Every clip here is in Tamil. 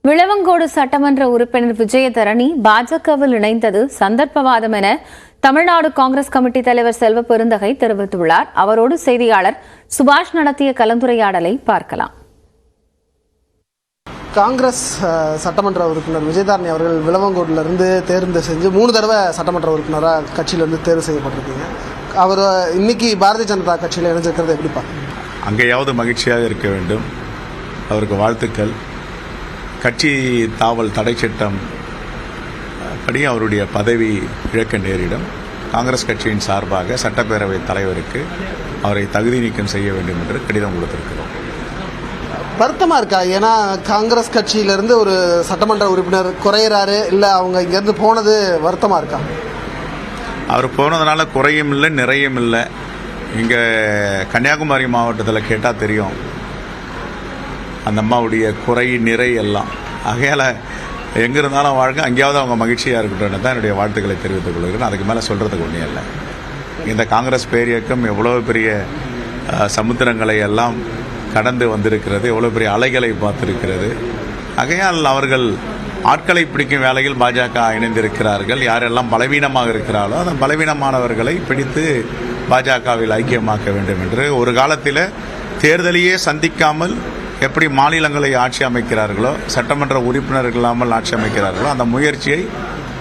விளவங்கோடு சட்டமன்ற உறுப்பினர் விஜயதரணி பாஜகவில் இணைந்தது சந்தர்ப்பவாதம் என தமிழ்நாடு காங்கிரஸ் கமிட்டி தலைவர் செல்வ பெருந்தகை தெரிவித்துள்ளார். அவரோடு செய்தியாளர் சுபாஷ் நடத்திய கலந்துரையாடலை பார்க்கலாம். காங்கிரஸ் சட்டமன்ற உறுப்பினர் விஜயதரணி அவர்கள் விளவங்கோட்டிலிருந்து தேர்ந்து செஞ்சு 3 தடவை சட்டமன்ற உறுப்பினராக கட்சியிலிருந்து தேர்வு செய்யப்பட்டிருக்கீங்க. அவர் இன்னைக்கு பாரதிய ஜனதா கட்சியில் இணைஞ்சிருக்கிறது எப்படி பார்க்குறீங்க? அங்கேயாவது மகிழ்ச்சியாக இருக்க வேண்டும். அவருக்கு வாழ்த்துக்கள். கட்சி தாவல் தடை சட்டம் படி அவருடைய பதவி இழக்க நேரிடும். காங்கிரஸ் கட்சியின் சார்பாக சட்டப்பேரவை தலைவருக்கு அவரை தகுதி நீக்கம் செய்ய வேண்டும் என்று கடிதம் கொடுத்திருக்கிறோம். வருத்தமாக இருக்கா? ஏன்னா காங்கிரஸ் கட்சியிலேருந்து ஒரு சட்டமன்ற உறுப்பினர் குறையிறாரு, இல்லை அவங்க இங்கேருந்து போனது வருத்தமாக இருக்கா? அவர் போனதுனால குறையும் இல்லை, நிறையும் இல்லை. இங்கே கன்னியாகுமரி மாவட்டத்தில் கேட்டால் தெரியும் அந்த அம்மாவுடைய குறை நிறை எல்லாம். ஆகையால் எங்கே இருந்தாலும் வாழ்க்கை அங்கேயாவது அவங்க மகிழ்ச்சியாக இருக்கட்டும் தான் என்னுடைய வாழ்த்துக்களை தெரிவித்துக் கொள்கிறேன். அதுக்கு மேலே சொல்கிறதுக்கு ஒன்றும் இல்லை. இந்த காங்கிரஸ் பேரியக்கம் எவ்வளோ பெரிய சமுத்திரங்களை எல்லாம் கடந்து வந்திருக்கிறது, எவ்வளோ பெரிய அலைகளை பார்த்திருக்கிறது. ஆகையால் அவர்கள் ஆட்களை பிடிக்கும் வேலையில் பாஜக இணைந்திருக்கிறார்கள். யாரெல்லாம் பலவீனமாக இருக்கிறார்களோ அந்த பலவீனமானவர்களை பிடித்து பாஜகவில் ஐக்கியமாக்க வேண்டும் என்று ஒரு காலத்தில் தேர்தலையே சந்திக்காமல் எப்படி மாநிலங்களை ஆட்சி அமைக்கிறார்களோ, சட்டமன்ற உறுப்பினர்கள் இல்லாமல் ஆட்சி அமைக்கிறார்களோ, அந்த முயற்சியை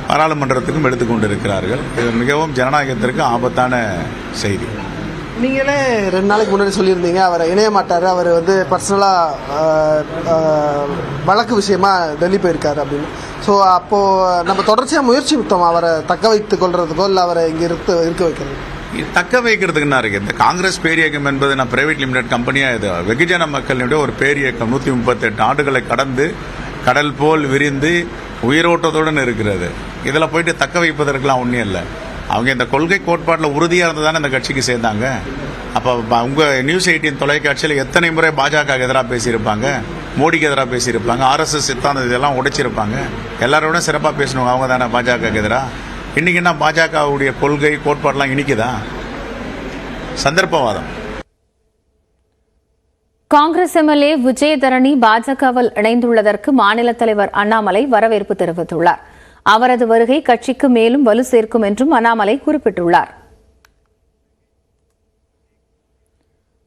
பாராளுமன்றத்துக்கும் எடுத்துக்கொண்டிருக்கிறார்கள். இது மிகவும் ஜனநாயகத்திற்கு ஆபத்தான செய்தி. நீங்களே 2 நாளைக்கு முன்னாடி சொல்லியிருந்தீங்க அவர் இணைய மாட்டார், அவர் பர்சனலாக வழக்கு விஷயமா டெல்லி போயிருக்காரு அப்படின்னு. ஸோ அப்போது நம்ம தொடர்ச்சியாக முயற்சி விட்டோம் அவரை தக்க வைத்துக் கொள்றதுக்கோ இல்லை அவரை இங்கே இருக்க வைக்கிறது. தக்க வைக்கிறதுக்குன்னா இருக்குது. இந்த காங்கிரஸ் பேரியக்கம் என்பது நான் பிரைவேட் லிமிடெட் கம்பெனியாக இது வெகுஜன மக்களுடைய ஒரு பேரியக்கம். 138 ஆண்டுகளை கடந்து கடல் போல் விரிந்து உயிரோட்டத்துடன் இருக்கிறது. இதில் போயிட்டு தக்க வைப்பதற்கெல்லாம் ஒன்றும் இல்லை. அவங்க இந்த கொள்கை கோட்பாட்டில் உறுதியாக இருந்து தானே இந்த கட்சிக்கு சேர்ந்தாங்க. அப்போ உங்கள் நியூஸ் 18 தொலைக்காட்சியில் எத்தனை முறை பாஜக எதிராக பேசியிருப்பாங்க, மோடிக்கு எதிராக பேசியிருப்பாங்க, RSS சித்தாந்தம் இதெல்லாம் உடைச்சிருப்பாங்க. எல்லாரோட சிறப்பாக பேசணுங்க அவங்க தானே பாஜக எதிராக. இன்னைக்கு என்ன பாஜகவுடைய கொள்கை கோட்பாடெல்லாம் இனிக்குதா? சந்தர்ப்பவாதம். காங்கிரஸ் எம்எல்ஏ விஜயதரணி பாஜகவில் இணைந்துள்ளதற்கு மாநில தலைவர் அண்ணாமலை வரவேற்பு தெரிவித்துள்ளார். அவரது வருகை கட்சிக்கு மேலும் வலு சேர்க்கும் என்றும் அண்ணாமலை குறிப்பிட்டுள்ளார்.